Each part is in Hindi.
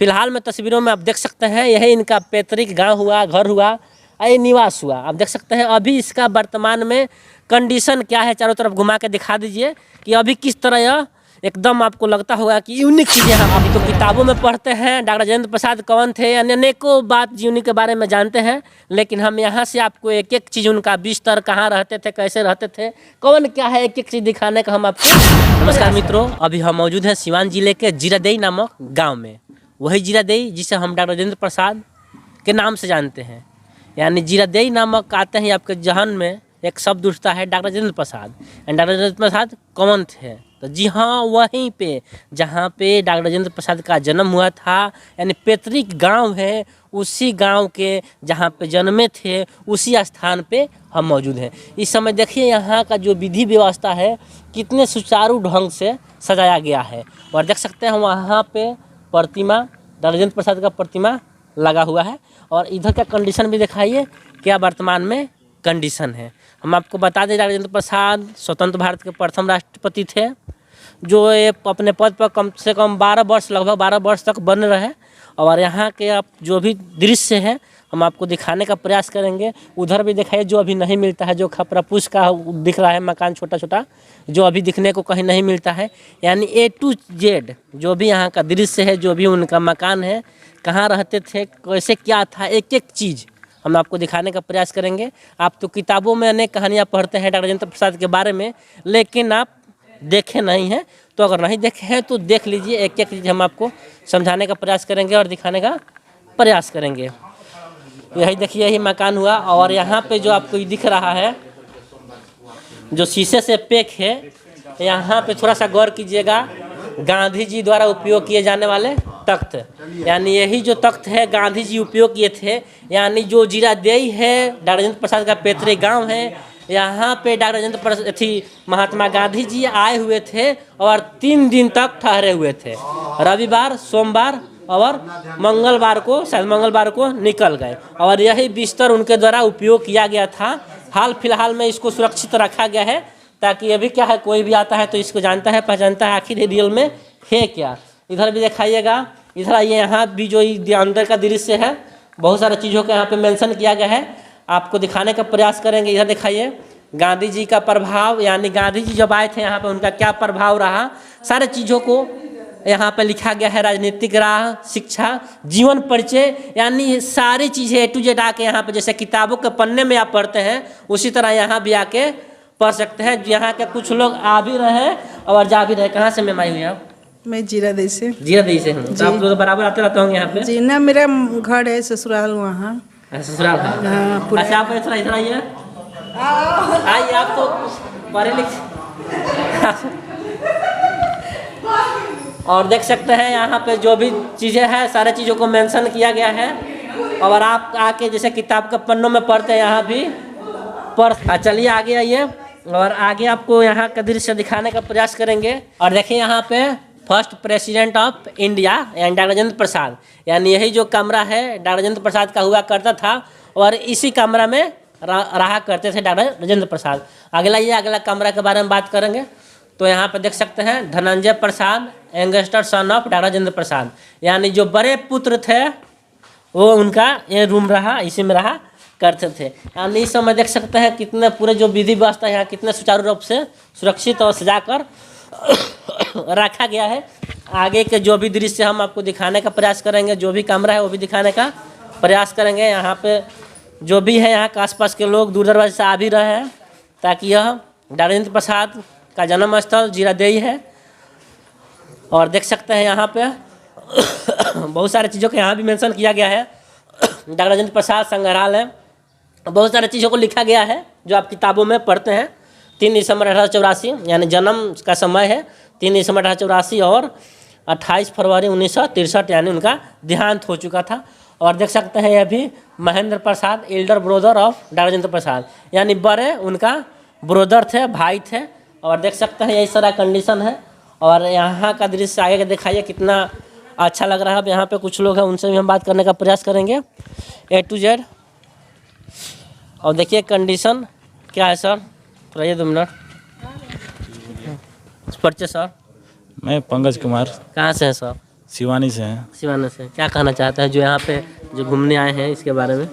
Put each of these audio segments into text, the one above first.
फिलहाल में तस्वीरों में आप देख सकते हैं यही इनका पैतृक गांव हुआ, घर हुआ, ये निवास हुआ। आप देख सकते हैं अभी इसका वर्तमान में कंडीशन क्या है, चारों तरफ घुमा के दिखा दीजिए कि अभी किस तरह यह एकदम आपको लगता होगा कि यूनिक चीज़ें हम अभी तो किताबों में पढ़ते हैं। डॉक्टर राजेंद्र प्रसाद कौन थे, अनेकों बात जीवनी के बारे में जानते हैं, लेकिन हम यहाँ से आपको एक एक चीज़, उनका बिस्तर, कहाँ रहते थे, कैसे रहते थे, कौन क्या है, एक एक चीज़ दिखाने का हम आपको। नमस्कार मित्रों, अभी हम मौजूद हैं सिवान जिले के जीरादेई नामक गाँव में। वही जीरादेई जिसे हम डॉक्टर राजेंद्र प्रसाद के नाम से जानते हैं। यानी जीरादेई नामक आते ही आपके जहन में एक शब्द उठता है डॉक्टर राजेंद्र प्रसाद। डॉक्टर राजेंद्र प्रसाद कौन थे? तो जी हाँ, वहीं पे जहाँ पे डॉक्टर राजेंद्र प्रसाद का जन्म हुआ था, यानी पैतृक गांव है, उसी गांव के जहाँ पे जन्मे थे उसी स्थान पे हम मौजूद हैं। इस समय देखिए यहाँ का जो विधि व्यवस्था है कितने सुचारू ढंग से सजाया गया है। और देख सकते हैं वहाँ पे प्रतिमा, डॉक्टर राजेंद्र प्रसाद का प्रतिमा लगा हुआ है। और इधर का कंडीशन भी दिखाइए क्या वर्तमान में कंडीशन है। हम आपको बता दें, डॉक्टर राजेंद्र प्रसाद स्वतंत्र भारत के प्रथम राष्ट्रपति थे, जो ये अपने पद पर कम से कम 12 वर्ष, लगभग 12 वर्ष तक बने रहे। और यहाँ के आप जो भी दृश्य है हम आपको दिखाने का प्रयास करेंगे। उधर भी दिखाइए जो अभी नहीं मिलता है, जो खपरा पुष का दिख रहा है मकान छोटा छोटा, जो अभी दिखने को कहीं नहीं मिलता है। यानी A to Z जो भी यहाँ का दृश्य है, जो भी उनका मकान है, कहाँ रहते थे, कैसे क्या था, एक एक चीज़ हम आपको दिखाने का प्रयास करेंगे। आप तो किताबों में अनेक कहानियाँ पढ़ते हैं डॉक्टर राजेंद्र प्रसाद के बारे में, लेकिन आप देखे नहीं हैं। तो अगर नहीं देखे हैं तो देख लीजिए, एक एक चीज़ हम आपको समझाने का प्रयास करेंगे और दिखाने का प्रयास करेंगे। यही देखिए, यही मकान हुआ। और यहाँ पे जो आपको दिख रहा है जो शीशे से पैक है, यहाँ पे थोड़ा सा गौर कीजिएगा, गांधी जी द्वारा उपयोग किए जाने वाले तख्त, यानी यही जो तख्त है गांधी जी उपयोग किए थे। यानी जो जीरादेई है डॉक्टर राजेंद्र प्रसाद का पैतृक गांव है, यहाँ पे डॉक्टर राजेंद्र प्रसाद महात्मा गांधी जी आए हुए थे और 3 दिन तक ठहरे हुए थे। रविवार, सोमवार और मंगलवार को, शायद मंगलवार को निकल गए। और यही बिस्तर उनके द्वारा उपयोग किया गया था। हाल फिलहाल में इसको सुरक्षित रखा गया है, ताकि अभी क्या है, कोई भी आता है तो इसको जानता है, पहचानता है आखिर रियल में है क्या। इधर भी दिखाइएगा, इधर आइए, यहाँ भी जो अंदर का दृश्य है, बहुत सारी चीज़ों का यहाँ पे मेंशन किया गया है, आपको दिखाने का प्रयास करेंगे। इधर दिखाइए गांधी जी का प्रभाव, यानी गांधी जी जब आए थे यहाँ पे उनका क्या प्रभाव रहा, सारे चीज़ों को यहाँ पे लिखा गया है। राजनीतिक राह, शिक्षा, जीवन परिचय, यानी सारी चीज़ें A to Z आके यहाँ पे, जैसे किताबों के पन्ने में आप पढ़ते हैं उसी तरह यहाँ भी आके पढ़ सकते हैं। यहाँ के कुछ लोग आ भी रहे हैं और जा भी रहे। कहाँ से मैम आई हुई आप? मैं जीरादेई से। जीरादेई से हूँ। तो आप लोग बराबर आते रहते होंगे यहाँ पे? जी ना, मेरा घर है ससुराल वहाँ। ससुराल है? हाँ। अच्छा, आप इधर आइए, आइए, आप तो पढ़े लिखे। और देख सकते हैं यहाँ पे जो भी चीज़ें हैं सारे चीज़ों को मेंशन किया गया है। और आप आके जैसे किताब के पन्नों में पढ़ते हैं यहाँ भी पढ़। चलिए आगे आइए और आगे आपको यहाँ का दृश्य दिखाने का प्रयास करेंगे। और देखिए यहाँ पे फर्स्ट प्रेसिडेंट ऑफ इंडिया यानी डॉक्टर राजेंद्र प्रसाद, यानी यही जो कमरा है डॉक्टर राजेंद्र प्रसाद का हुआ करता था और इसी कमरा में रहा करते थे डॉक्टर राजेंद्र प्रसाद। अगला ये अगला कमरा के बारे में बात करेंगे। तो यहाँ पे देख सकते हैं Dhananjay Prasad, youngster son of doctor Rajendra Prasad, यानी जो बड़े पुत्र थे वो उनका ये रूम रहा, इसी में रहा करते थे। यानी इस समय देख सकते हैं कितने पूरे जो विधि व्यवस्था यहाँ कितने सुचारू रूप से सुरक्षित और सजाकर रखा गया है। आगे के जो भी दृश्य हम आपको दिखाने का प्रयास करेंगे, जो भी कमरा है वो भी दिखाने का प्रयास करेंगे। यहाँ पे जो भी है यहाँ के आसपास के लोग दूर दराज से आ भी रहे हैं, ताकि यह डॉक्टर राजेंद्र प्रसाद का जन्म स्थल जीरादेई है। और देख सकते हैं यहाँ पे बहुत सारी चीज़ों को यहाँ भी मेंशन किया गया है। डॉक्टर राजेंद्र प्रसाद संग्रहालय, बहुत सारी चीज़ों को लिखा गया है जो आप किताबों में पढ़ते हैं। 3 दिसंबर 1884 यानी जन्म का समय है 3 दिसंबर 1884 और 28 फरवरी 1963 यानी उनका देहांत हो चुका था। और देख सकते हैं यह भी Mahendra Prasad, elder brother of doctor Rajendra Prasad, यानी बड़े उनका ब्रदर थे, भाई थे। और देख सकते हैं यही सारा कंडीशन है। और यहाँ का दृश्य आगे दिखाइए कितना अच्छा लग रहा है। अब यहाँ पे कुछ लोग हैं, उनसे भी हम बात करने का प्रयास करेंगे A to Z। और देखिए कंडीशन क्या है सर, रहिए 2 मिनट। परिचय सर। मैं पंकज कुमार। कहाँ से हैं सर? शिवानी से हैं। सिवाना से क्या कहना चाहते हैं जो यहाँ पे जो घूमने आए हैं इसके बारे में?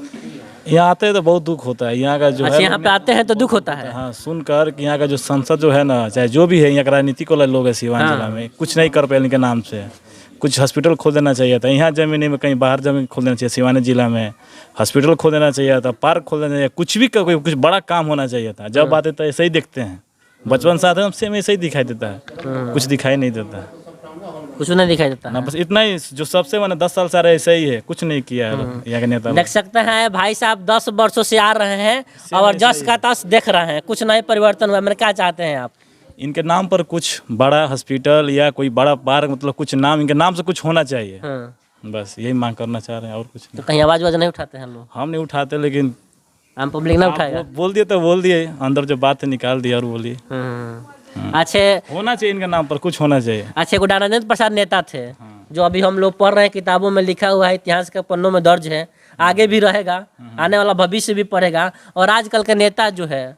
यहाँ आते हैं तो बहुत दुख होता है, यहाँ का जो अच्छा, है यहाँ पे आते हैं तो दुख होता है। हाँ सुनकर कि यहाँ का जो संसद जो है ना, चाहे जो भी है यहाँ का राजनीतिक वाला लोग है सिवान हाँ। जिला में, कुछ नहीं कर पाए इनके नाम से। कुछ हॉस्पिटल खोल देना चाहिए था, यहाँ जमीन में कहीं बाहर जमीन खोल देना चाहिए, सिवानी जिला में हॉस्पिटल खोल देना चाहिए था, पार्क खोल देना चाहिए, कुछ भी कोई कुछ बड़ा काम होना चाहिए था। जब आते तो ऐसे ही देखते हैं, बचपन साथ है हमसे में ऐसे ही दिखाई देता है, कुछ दिखाई नहीं देता, कुछ नहीं दिखाई देता ना है। बस इतना ही जो सबसे मैंने 10 साल से रहे ऐसे ही है, कुछ नहीं किया है यहाँ के नेता। देख सकते हैं भाई साहब 10 वर्षों से आ रहे हैं और जस का तस देख रहे हैं, कुछ नहीं परिवर्तन हुआ। मैंने क्या चाहते हैं आप? इनके नाम पर कुछ बड़ा हॉस्पिटल या कोई बड़ा पार्क, मतलब कुछ नाम इनके नाम से कुछ होना चाहिए। हाँ। बस यही मांग करना चाह रहे हैं और कुछ तो नहीं। कहीं आवाज वाज नहीं उठाते हैं लोग? हम नहीं उठाते, लेकिन आम पब्लिक ना उठाएगा। बोल दिए तो बोल दिए, अंदर जो बात है निकाल दिया और बोलिए। अच्छे होना चाहिए इनके नाम पर कुछ होना चाहिए। अच्छे को दानानंद प्रसाद नेता थे जो अभी हम लोग पढ़ रहे हैं, किताबों में लिखा हुआ है, इतिहास के पन्नों में दर्ज है, आगे भी रहेगा, आने वाला भविष्य भी पढ़ेगा। और आजकल के नेता जो है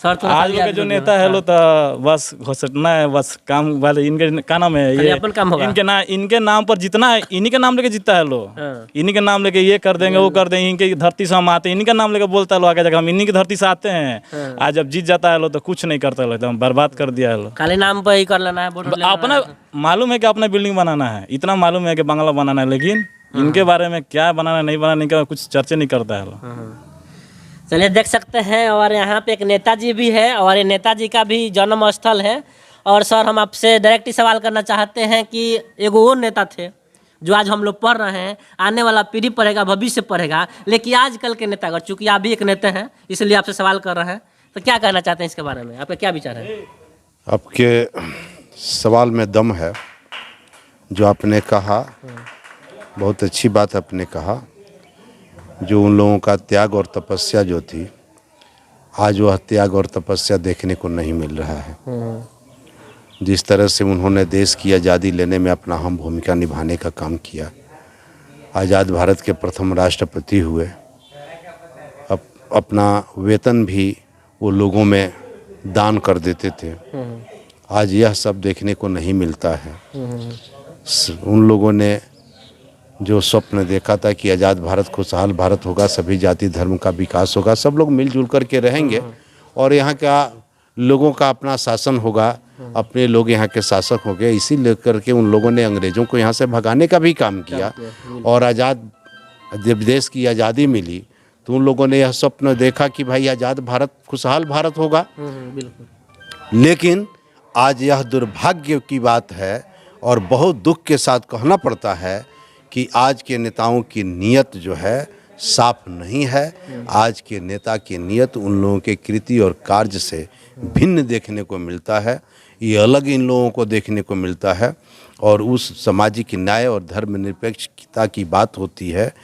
आज के जो नेता है लो तो बस घोषणा है, बस काम वाले इनके का नाम है खाली ये, अपन काम होगा। इनके नाम पर जितना है, इन्हीं के नाम लेके जीता है लो। हाँ। इन्हीं के नाम लेके ये कर देंगे वो कर देंगे, इनके धरती से हम आते हैं, इन्हीं का नाम लेके बोलता है लो आगे जाकर हम इन्हीं की धरती से आते हैं। आज जब जीत जाता है लो तो कुछ नहीं करता लो, एकदम बर्बाद कर दिया है लो। खाली नाम पर ही कर लेना है, वोट ले लेना अपना है। मालूम है कि अपना बिल्डिंग बनाना है, इतना मालूम है कि बंगला बनाना है, लेकिन इनके बारे में क्या बनाना नहीं बनाने का कुछ चर्चा नहीं करता है लो। चलिए देख सकते हैं। और यहाँ पे एक नेताजी भी है और ये नेताजी का भी जन्म स्थल है। और सर हम आपसे डायरेक्ट ही सवाल करना चाहते हैं कि एगो वो नेता थे जो आज हम लोग पढ़ रहे हैं, आने वाला पीढ़ी पढ़ेगा, भविष्य पढ़ेगा, लेकिन आजकल के नेता, अगर चूंकि आप भी एक नेता हैं इसलिए आपसे सवाल कर रहे हैं, तो क्या कहना चाहते हैं इसके बारे में? आपका क्या विचार है? आपके सवाल में दम है, जो आपने कहा बहुत अच्छी बात आपने कहा। जो उन लोगों का त्याग और तपस्या जो थी, आज वह त्याग और तपस्या देखने को नहीं मिल रहा है। जिस तरह से उन्होंने देश की आज़ादी लेने में अपना अहम भूमिका निभाने का काम किया, आज़ाद भारत के प्रथम राष्ट्रपति हुए, अपना वेतन भी वो लोगों में दान कर देते थे। आज यह सब देखने को नहीं मिलता है। उन लोगों ने जो स्वप्न देखा था कि आज़ाद भारत खुशहाल भारत होगा, सभी जाति धर्म का विकास होगा, सब लोग मिलजुल कर के रहेंगे और यहाँ का लोगों का अपना शासन होगा, अपने लोग यहाँ के शासक हो गए, इसी लेकर के उन लोगों ने अंग्रेज़ों को यहाँ से भगाने का भी काम किया। और आज़ाद जब देश की आज़ादी मिली तो उन लोगों ने यह स्वप्न देखा कि भाई आज़ाद भारत खुशहाल भारत होगा। लेकिन आज यह दुर्भाग्य की बात है और बहुत दुख के साथ कहना पड़ता है कि आज के नेताओं की नीयत जो है साफ नहीं है। आज के नेता की नीयत उन लोगों के कृति और कार्य से भिन्न देखने को मिलता है। ये अलग इन लोगों को देखने को मिलता है और उस सामाजिक न्याय और धर्मनिरपेक्षता की बात होती है,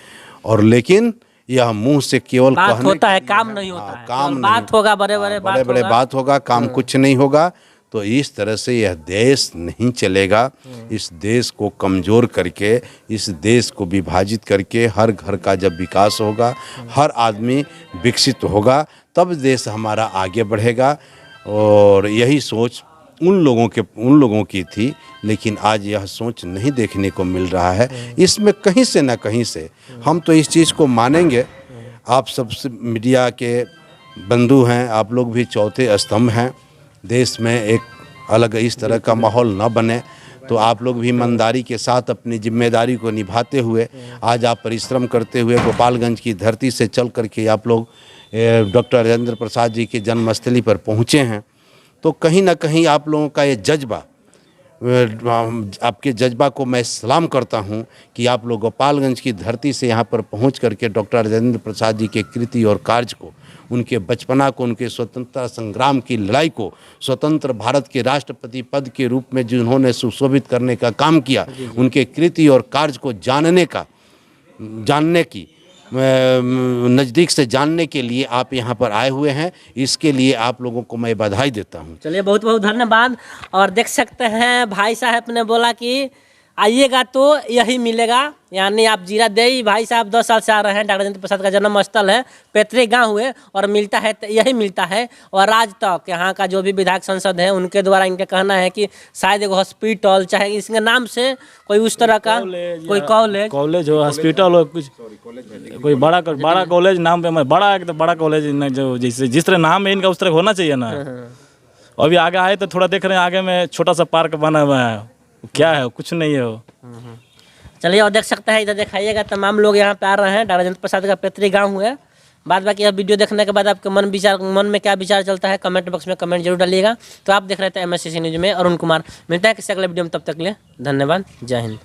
और लेकिन यह मुंह से केवल बात होता है, काम नहीं होता है। काम बात होगा, बड़े बड़े बात होगा, काम कुछ नहीं होगा। तो इस तरह से यह देश नहीं चलेगा। इस देश को कमज़ोर करके, इस देश को विभाजित करके हर घर का जब विकास होगा, हर आदमी विकसित होगा, तब देश हमारा आगे बढ़ेगा। और यही सोच उन लोगों की थी, लेकिन आज यह सोच नहीं देखने को मिल रहा है। इसमें कहीं से ना कहीं से हम तो इस चीज़ को मानेंगे। आप सब मीडिया के बंधु हैं, आप लोग भी चौथे स्तंभ हैं। देश में एक अलग इस तरह का माहौल न बने तो आप लोग भी ईमानदारी के साथ अपनी जिम्मेदारी को निभाते हुए आज आप परिश्रम करते हुए गोपालगंज की धरती से चल करके आप लोग डॉक्टर राजेंद्र प्रसाद जी के जन्मस्थली पर पहुँचे हैं। तो कहीं ना कहीं आप लोगों का ये जज्बा, आपके जज्बा को मैं सलाम करता हूं कि आप लोग गोपालगंज की धरती से यहां पर पहुंच करके डॉक्टर राजेंद्र प्रसाद जी के कृति और कार्य को, उनके बचपना को, उनके स्वतंत्रता संग्राम की लड़ाई को, स्वतंत्र भारत के राष्ट्रपति पद के रूप में जिन्होंने सुशोभित करने का काम किया, उनके कृति और कार्य को जानने की नज़दीक से जानने के लिए आप यहाँ पर आए हुए हैं। इसके लिए आप लोगों को मैं बधाई देता हूँ। चलिए बहुत बहुत धन्यवाद। और देख सकते हैं भाई साहब ने बोला कि आइएगा तो यही मिलेगा। यानी आप जीरा देई भाई साहब 10 साल से आ रहे हैं, डॉक्टर राजेंद्र प्रसाद का जन्म स्थल है, पैतृक गांव हुए और मिलता है यही मिलता है। और आज तक यहाँ का जो भी विधायक संसद है उनके द्वारा इनका कहना है कि शायद एक हॉस्पिटल चाहे इसके नाम से कोई उस तरह का कोई कॉलेज हो, हॉस्पिटल हो, कुछ कोई बड़ा कॉलेज नाम पे बड़ा एकदम बड़ा कॉलेज जो जिस तरह नाम है इनका उस तरह होना चाहिए ना। अभी आगे आए तो थोड़ा देख रहे हैं आगे में छोटा सा पार्क बना हुआ है, क्या है कुछ नहीं है वो। चलिए और देख सकते हैं, इधर दिखाइएगा तमाम लोग यहाँ पे आ रहे हैं। डॉक्टर राजेंद्र प्रसाद का पैतृक गाँव हुआ है। बाद बाकी यह वीडियो देखने के बाद आपके मन में क्या विचार चलता है कमेंट बॉक्स में कमेंट जरूर डालिएगा। तो आप देख रहे थे MSCC न्यूज में अरुण कुमार। मिलता है किसी अगले वीडियो में, तब तक के लिए धन्यवाद, जय हिंद।